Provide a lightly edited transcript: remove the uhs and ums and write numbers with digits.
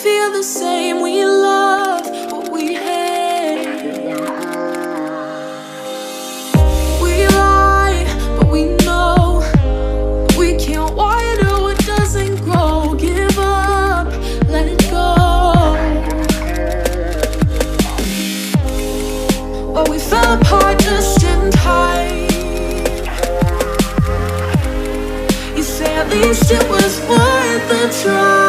feel the same. We love what we hate. We lie, but we know we can't water what doesn't grow. Give up, let it go. But we fell apart just in time. You say at least it was worth the try.